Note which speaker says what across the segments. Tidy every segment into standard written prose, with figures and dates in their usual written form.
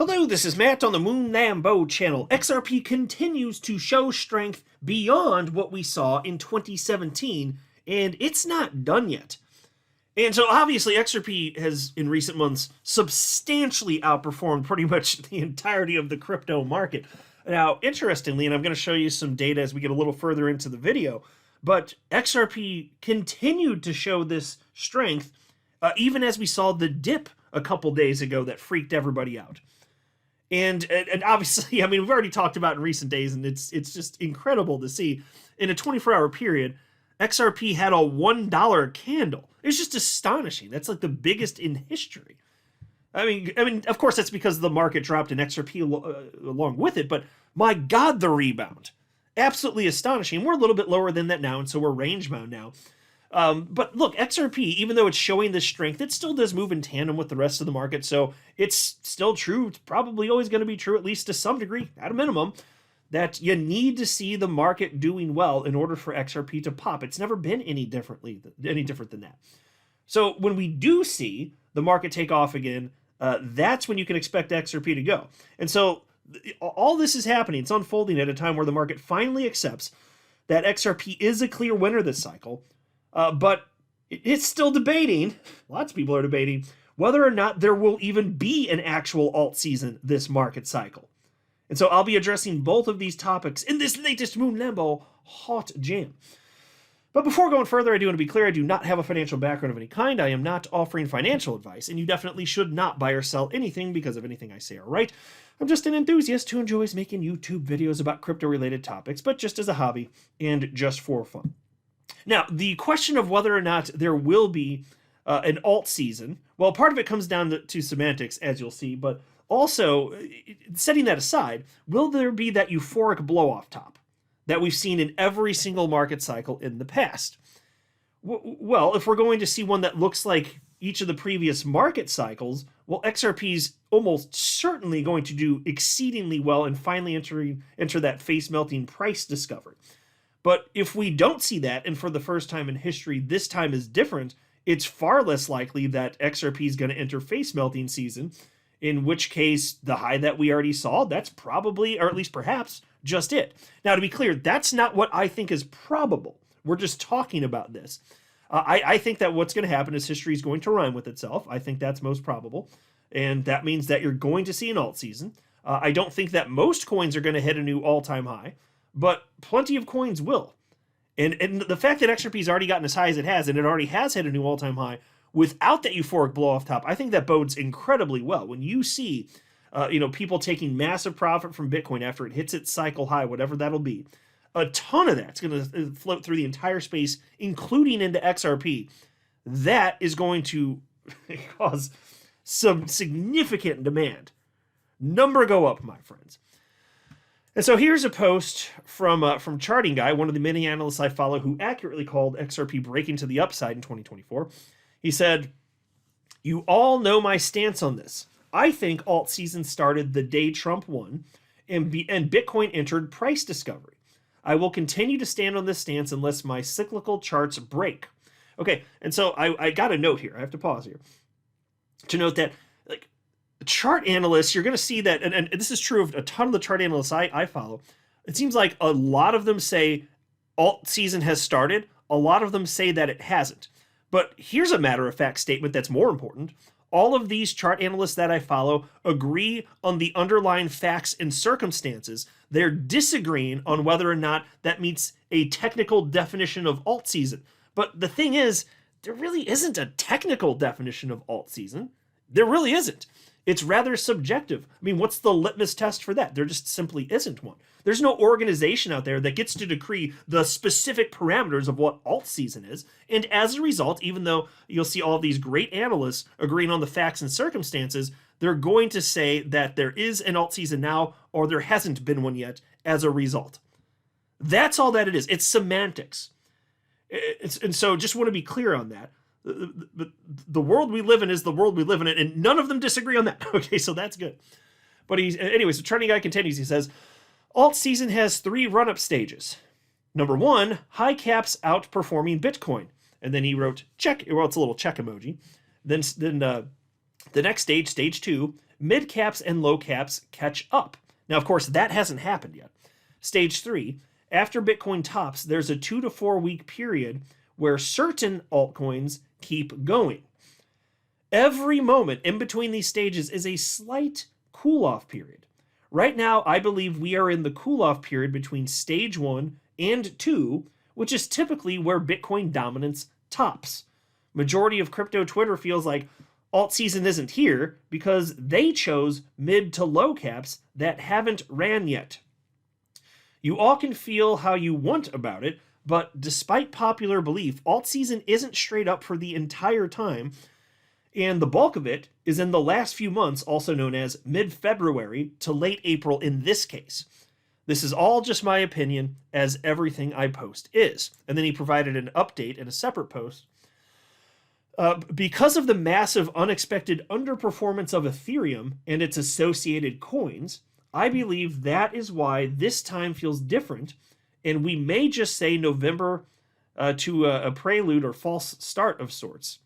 Speaker 1: Hello, this is Matt on the Moon Lambo channel. XRP continues to show strength beyond what we saw in 2017, and it's not done yet. And so obviously XRP has, in recent months, substantially outperformed pretty much the entirety of the crypto market. Now, interestingly, and I'm going to show you some data as we get a little further into the video, but XRP continued to show this strength even as we saw the dip a couple days ago that freaked everybody out. And obviously, I mean, we've already talked about in recent days, and it's just incredible to see. In a 24-hour period, XRP had a $1 candle. It's just astonishing. That's like the biggest in history. I mean, of course, that's because the market dropped and XRP along with it, but my God, the rebound. Absolutely astonishing. We're a little bit lower than that now, and so we're range-bound now. But look, XRP, even though it's showing this strength, it still does move in tandem with the rest of the market, so it's still true. It's probably always going to be true, at least to some degree, at a minimum, that you need to see the market doing well in order for XRP to pop. It's never been any different than that. So when we do see the market take off again, that's when you can expect XRP to go. And so all this is happening. It's unfolding at a time where the market finally accepts that XRP is a clear winner this cycle. But it's still debating, lots of people are debating, whether or not there will even be an actual alt season this market cycle. And so I'll be addressing both of these topics in this latest Moon Lambo hot jam. But before going further, I do want to be clear, I do not have a financial background of any kind. I am not offering financial advice, and you definitely should not buy or sell anything because of anything I say or write. I'm just an enthusiast who enjoys making YouTube videos about crypto-related topics, but just as a hobby and just for fun. Now, the question of whether or not there will be an alt season, well, part of it comes down to semantics, as you'll see, but also, setting that aside, will there be that euphoric blow-off top that we've seen in every single market cycle in the past? Well, if we're going to see one that looks like each of the previous market cycles, well, XRP's almost certainly going to do exceedingly well and finally enter that face-melting price discovery. But if we don't see that, and for the first time in history, this time is different, it's far less likely that XRP is going to enter face-melting season, in which case the high that we already saw, that's probably, or at least perhaps, just it. Now, to be clear, that's not what I think is probable. We're just talking about this. I think that what's going to happen is history is going to rhyme with itself. I think that's most probable, and that means that you're going to see an alt season. I don't think that most coins are going to hit a new all-time high, but plenty of coins will. And the fact that XRP has already gotten as high as it has, and it already has hit a new all-time high, without that euphoric blow-off top, I think that bodes incredibly well. When you see people taking massive profit from Bitcoin after it hits its cycle high, whatever that'll be, a ton of that's going to float through the entire space, including into XRP. That is going to cause some significant demand. Number go up, my friends. And so here's a post from Charting Guy, one of the many analysts I follow, who accurately called XRP breaking to the upside in 2024. He said, "You all know my stance on this. I think alt season started the day Trump won and Bitcoin entered price discovery. I will continue to stand on this stance unless my cyclical charts break." Okay, and so I got a note here. I have to pause here to note that, like, chart analysts, you're going to see that, and this is true of a ton of the chart analysts I follow. It seems like a lot of them say alt season has started. A lot of them say that it hasn't. But here's a matter-of-fact statement that's more important. All of these chart analysts that I follow agree on the underlying facts and circumstances. They're disagreeing on whether or not that meets a technical definition of alt season. But the thing is, there really isn't a technical definition of alt season. There really isn't. It's rather subjective. I mean, what's the litmus test for that? There just simply isn't one. There's no organization out there that gets to decree the specific parameters of what alt season is. And as a result, even though you'll see all of these great analysts agreeing on the facts and circumstances, they're going to say that there is an alt season now, or there hasn't been one yet as a result. That's all that it is. It's semantics. And so just want to be clear on that. The world we live in is the world we live in, and none of them disagree on that. Okay, so that's good. But anyways, the Charting Guy continues. He says, alt season has 3 run-up stages. Number 1, high caps outperforming Bitcoin. And then he wrote check. Well, it's a little check emoji. Then the next stage, stage 2, mid caps and low caps catch up. Now, of course, that hasn't happened yet. Stage 3, after Bitcoin tops, there's a 2 to 4 week period where certain altcoins keep going. Every moment in between these stages is a slight cool-off period. Right now, I believe we are in the cool-off period between stage 1 and 2, which is typically where Bitcoin dominance tops. Majority of crypto Twitter feels like alt season isn't here because they chose mid to low caps that haven't ran yet. You all can feel how you want about it, but despite popular belief, alt season isn't straight up for the entire time, and the bulk of it is in the last few months, also known as mid-February to late April in this case. This is all just my opinion, as everything I post is. And then he provided an update in a separate post. Because of the massive unexpected underperformance of Ethereum and its associated coins, I believe that is why this time feels different, and we may just say November to a prelude or false start of sorts.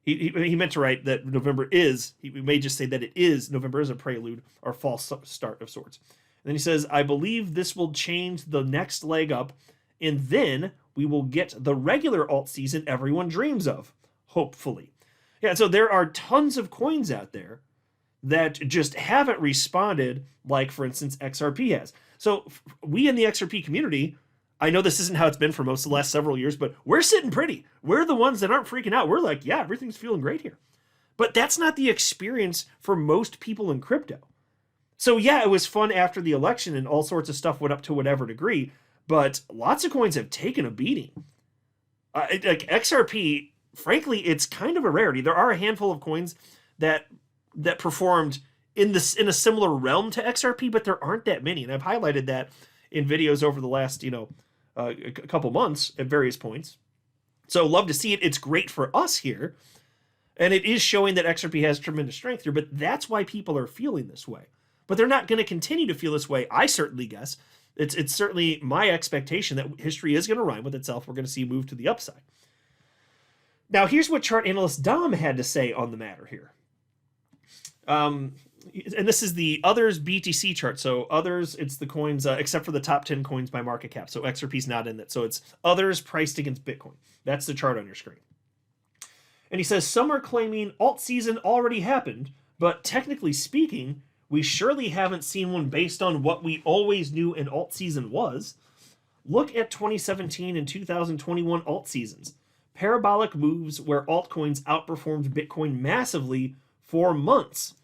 Speaker 1: He meant to write that November is, we may just say that it is, November is a prelude or false start of sorts. And then he says, I believe this will change the next leg up, and then we will get the regular alt season everyone dreams of, hopefully. Yeah, so there are tons of coins out there that just haven't responded, like, for instance, XRP has. So we in the XRP community, I know this isn't how it's been for most of the last several years, but we're sitting pretty. We're the ones that aren't freaking out. We're like, yeah, everything's feeling great here. But that's not the experience for most people in crypto. So yeah, it was fun after the election and all sorts of stuff went up to whatever degree, but lots of coins have taken a beating. Like XRP, frankly, it's kind of a rarity. There are a handful of coins that performed in a similar realm to XRP, but there aren't that many. And I've highlighted that in videos over the last, a couple months at various points. So love to see it. It's great for us here. And it is showing that XRP has tremendous strength here, but that's why people are feeling this way. But they're not going to continue to feel this way, I certainly guess. It's certainly my expectation that history is going to rhyme with itself. We're going to see a move to the upside. Now, here's what chart analyst Dom had to say on the matter here. And this is the others BTC chart. So others, it's the coins, except for the top 10 coins by market cap. So XRP's not in it. So it's others priced against Bitcoin. That's the chart on your screen. And he says, some are claiming alt season already happened, but technically speaking, we surely haven't seen one based on what we always knew an alt season was. Look at 2017 and 2021 alt seasons. Parabolic moves where altcoins outperformed Bitcoin massively for months.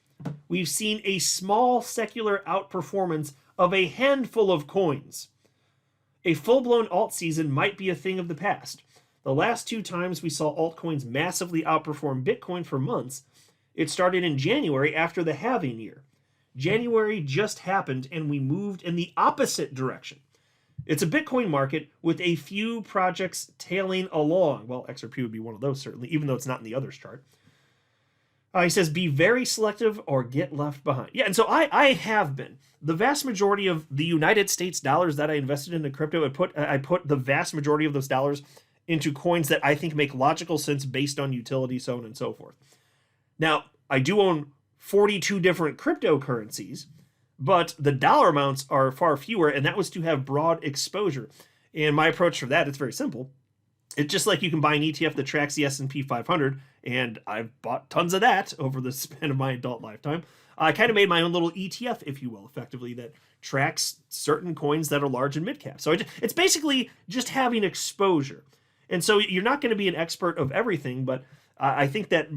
Speaker 1: We've seen a small secular outperformance of a handful of coins. A full-blown alt season might be a thing of the past. The last 2 times we saw altcoins massively outperform Bitcoin for months, it started in January after the halving year. January just happened and we moved in the opposite direction. It's a Bitcoin market with a few projects tailing along. Well, XRP would be one of those, certainly, even though it's not in the others chart. He says, be very selective or get left behind. Yeah, and so I have been. The vast majority of the United States dollars that I invested into crypto, I put the vast majority of those dollars into coins that I think make logical sense based on utility, so on and so forth. Now, I do own 42 different cryptocurrencies, but the dollar amounts are far fewer, and that was to have broad exposure. And my approach for that, it's very simple. It's just like you can buy an ETF that tracks the S&P 500, and I've bought tons of that over the span of my adult lifetime. I kind of made my own little ETF, if you will, effectively, that tracks certain coins that are large and mid-cap. So it's basically just having exposure. And so you're not going to be an expert of everything, but I think that,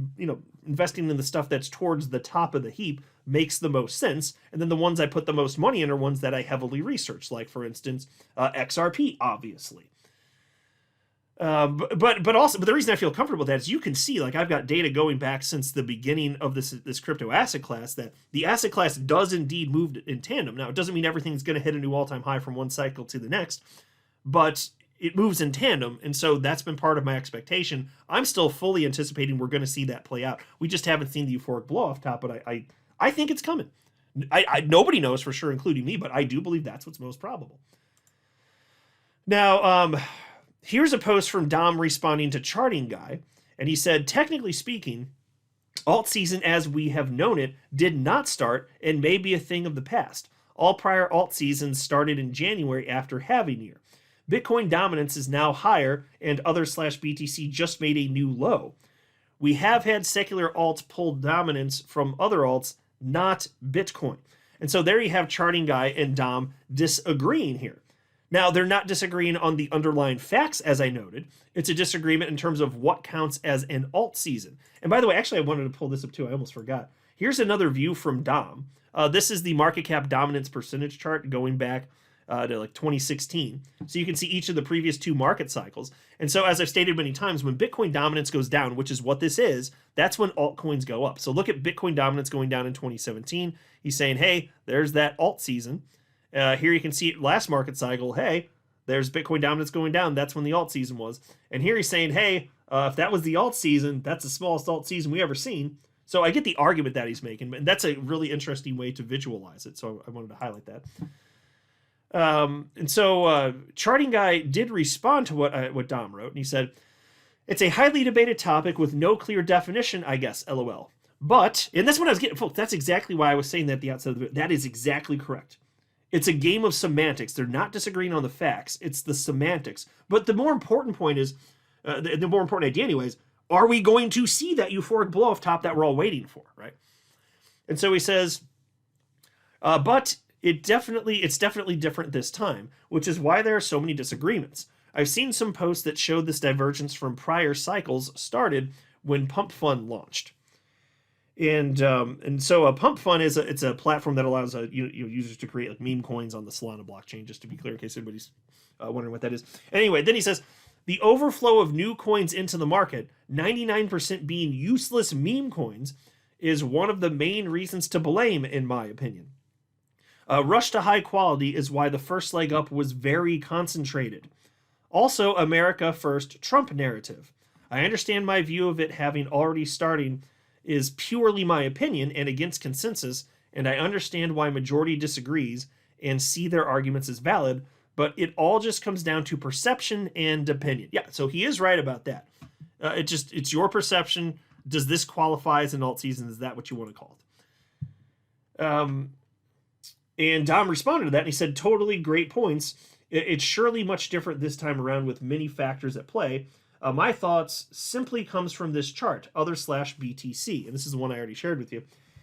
Speaker 1: investing in the stuff that's towards the top of the heap makes the most sense. And then the ones I put the most money in are ones that I heavily researched, like, for instance, XRP, obviously. But the reason I feel comfortable with that is you can see, like, I've got data going back since the beginning of this crypto asset class that the asset class does indeed move in tandem. Now, it doesn't mean everything's going to hit a new all-time high from one cycle to the next, but it moves in tandem, and so that's been part of my expectation. I'm still fully anticipating we're going to see that play out. We just haven't seen the euphoric blow off top, but I think it's coming. Nobody knows for sure, including me, but I do believe that's what's most probable. Now, here's a post from Dom responding to Charting Guy, and he said, technically speaking, Alt season, as we have known it, did not start and may be a thing of the past. All prior alt seasons started in January after halving year. Bitcoin dominance is now higher, and other/BTC just made a new low. We have had secular alts pull dominance from other alts, not Bitcoin. And so there you have Charting Guy and Dom disagreeing here. Now, they're not disagreeing on the underlying facts, as I noted. It's a disagreement in terms of what counts as an alt season. And by the way, actually, I wanted to pull this up too. I almost forgot. Here's another view from Dom. This is the market cap dominance percentage chart going back to like 2016. So you can see each of the previous 2 market cycles. And so, as I've stated many times, when Bitcoin dominance goes down, which is what this is, that's when altcoins go up. So look at Bitcoin dominance going down in 2017. He's saying, hey, there's that alt season. Here you can see it last market cycle. Hey, there's Bitcoin dominance going down. That's when the alt season was. And here he's saying, hey, if that was the alt season, that's the smallest alt season we ever seen. So I get the argument that he's making, and that's a really interesting way to visualize it. So I wanted to highlight that. And so Charting Guy did respond to what Dom wrote, and he said, it's a highly debated topic with no clear definition, I guess, LOL. But, and that's what I was getting, folks, that's exactly why I was saying that at the outset of the video. That is exactly correct. It's a game of semantics. They're not disagreeing on the facts. It's the semantics. But the more important point is, the more important idea anyways, are we going to see that euphoric blow off top that we're all waiting for, right? And so he says, but it's definitely different this time, which is why there are so many disagreements. I've seen some posts that showed this divergence from prior cycles started when Pump Fund launched. And so a Pump Fund is it's a platform that allows users to create like meme coins on the Solana blockchain, just to be clear in case anybody's wondering what that is. Anyway, then he says, the overflow of new coins into the market, 99% being useless meme coins, is one of the main reasons to blame, in my opinion. Rush to high quality is why the first leg up was very concentrated. Also, America First Trump narrative. I understand my view of it having already starting is purely my opinion and against consensus, and I understand why majority disagrees and see their arguments as valid, but it all just comes down to perception and opinion. Yeah, so he is right about that. It's your perception. Does this qualify as an alt season? Is that what you want to call it? And Dom responded to that, and he said, totally great points. It's surely much different this time around with many factors at play. My thoughts simply comes from this chart, other/BTC, and this is the one I already shared with you.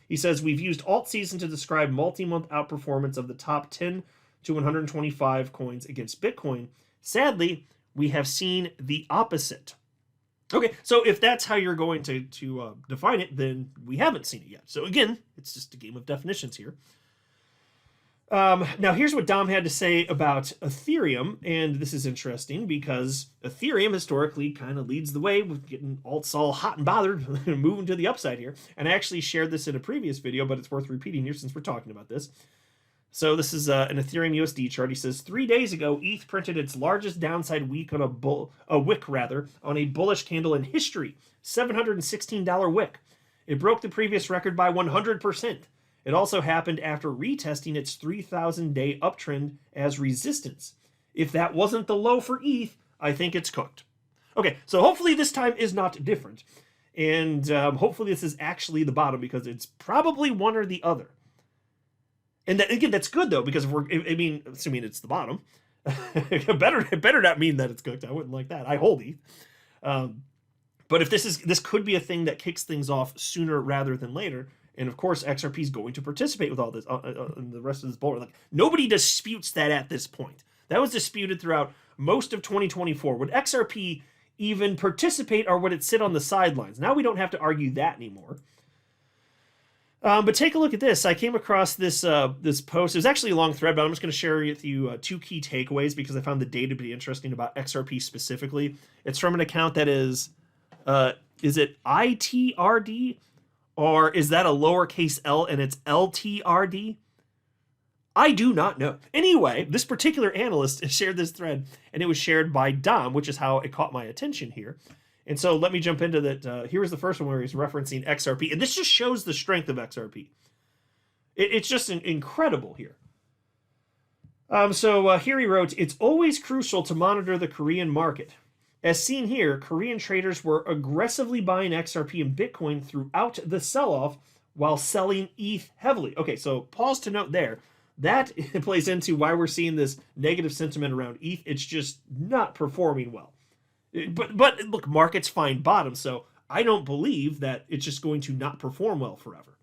Speaker 1: He says, we've used alt season to describe multi-month outperformance of the top 10 to 125 coins against Bitcoin. Sadly, we have seen the opposite. Okay, so if that's how you're going to define it, then we haven't seen it yet. So again, it's just a game of definitions here. Now, here's what Dom had to say about Ethereum, and this is interesting because Ethereum historically kind of leads the way with getting alts all hot and bothered, moving to the upside here. And I actually shared this in a previous video, but it's worth repeating here since we're talking about this. So this is an Ethereum USD chart. He says 3 days ago, ETH printed its largest downside week on a wick on a bullish candle in history, $716 wick. It broke the previous record by 100%. It also happened after retesting its 3,000-day uptrend as resistance. If that wasn't the low for ETH, I think it's cooked. Okay, so hopefully this time is not different. And hopefully this is actually the bottom because it's probably one or the other. And that, again, that's good though, because assuming it's the bottom, it better not mean that it's cooked. I wouldn't like that. I hold ETH. But if this could be a thing that kicks things off sooner rather than later. And of course, XRP is going to participate with all this and the rest of this bull run. Like, nobody disputes that at this point. That was disputed throughout most of 2024. Would XRP even participate, or would it sit on the sidelines? Now we don't have to argue that anymore. But take a look at this. I came across this post. It was actually a long thread, but I'm just going to share with you 2 key takeaways because I found the data to be interesting about XRP specifically. It's from an account that is it ITRD? Or is that a lowercase l and it's LTRD? I do not know. Anyway, this particular analyst shared this thread, and it was shared by Dom, which is how it caught my attention here. And so let me jump into that. Here's the first one where he's referencing XRP. And this just shows the strength of XRP. It's just incredible here. So here he wrote, it's always crucial to monitor the Korean market. As seen here, Korean traders were aggressively buying XRP and Bitcoin throughout the sell-off while selling ETH heavily. Okay, so pause to note there. That plays into why we're seeing this negative sentiment around ETH. It's just not performing well. But look, markets find bottom, so I don't believe that it's just going to not perform well forever.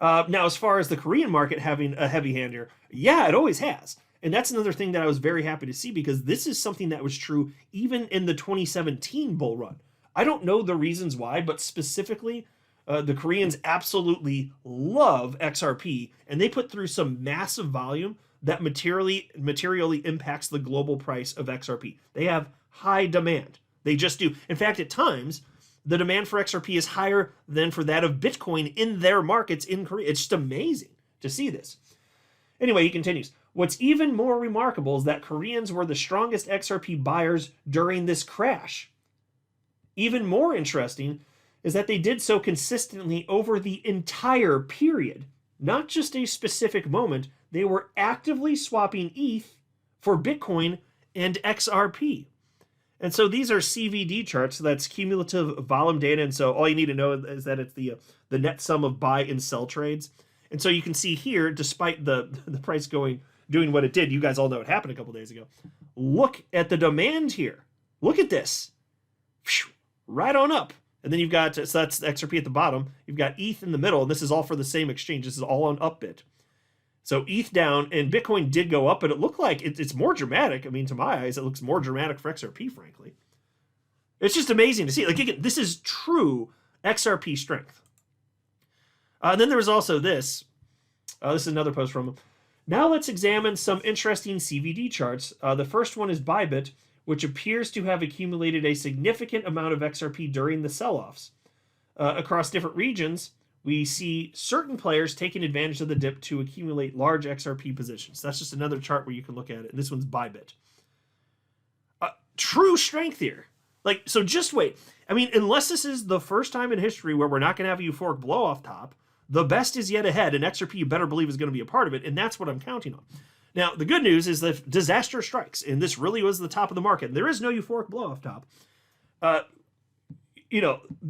Speaker 1: Now, as far as the Korean market having a heavy hand here, yeah, it always has. And that's another thing that I was very happy to see, because this is something that was true even in the 2017 bull run. I don't know the reasons why, but specifically, the Koreans absolutely love XRP, and they put through some massive volume that materially impacts the global price of XRP. They have high demand. They just do. In fact, at times, the demand for XRP is higher than for that of Bitcoin in their markets in Korea. It's just amazing to see this. Anyway, he continues. What's even more remarkable is that Koreans were the strongest XRP buyers during this crash. Even more interesting is that they did so consistently over the entire period, not just a specific moment. They were actively swapping ETH for Bitcoin and XRP. And so these are CVD charts. So that's cumulative volume data. And so all you need to know is that it's the net sum of buy and sell trades. And so you can see here, despite the price doing what it did, you guys all know it happened a couple days ago. Look at the demand here. Look at this. Right on up. And then you've got, so that's XRP at the bottom. You've got ETH in the middle, and this is all for the same exchange. This is all on Upbit. So ETH down, and Bitcoin did go up, but it looked like it's more dramatic. I mean, to my eyes, it looks more dramatic for XRP, frankly. It's just amazing to see. Like, again, this is true XRP strength. Then there was also this. This is another post from him. Now let's examine some interesting CVD charts. The first one is Bybit, which appears to have accumulated a significant amount of XRP during the sell-offs. Across different regions, we see certain players taking advantage of the dip to accumulate large XRP positions. That's just another chart where you can look at it. And this one's Bybit. True strength here. Like, so just wait. I mean, unless this is the first time in history where we're not going to have a euphoric blow off top, the best is yet ahead, and XRP, you better believe, is going to be a part of it, and that's what I'm counting on. Now, the good news is that disaster strikes, and this really was the top of the market. There is no euphoric blow off top.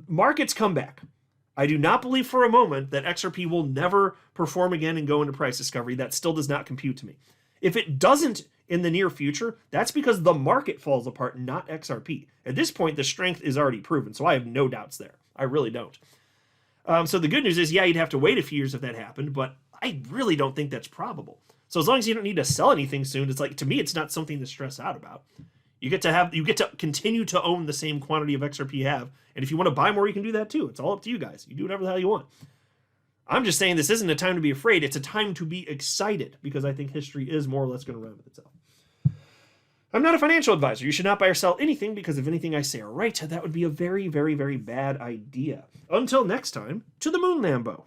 Speaker 1: Markets come back. I do not believe for a moment that XRP will never perform again and go into price discovery. That still does not compute to me. If it doesn't in the near future, that's because the market falls apart, not XRP. At this point, the strength is already proven, so I have no doubts there. I really don't. So the good news is, yeah, you'd have to wait a few years if that happened, but I really don't think that's probable. So as long as you don't need to sell anything soon, it's like, to me, it's not something to stress out about. You get to continue to own the same quantity of XRP you have, and if you want to buy more, you can do that too. It's all up to you guys. You do whatever the hell you want. I'm just saying this isn't a time to be afraid. It's a time to be excited, because I think history is more or less going to run with itself. I'm not a financial advisor. You should not buy or sell anything, because if anything I say are right, that would be a very, very, very bad idea. Until next time, to the moon, Lambo.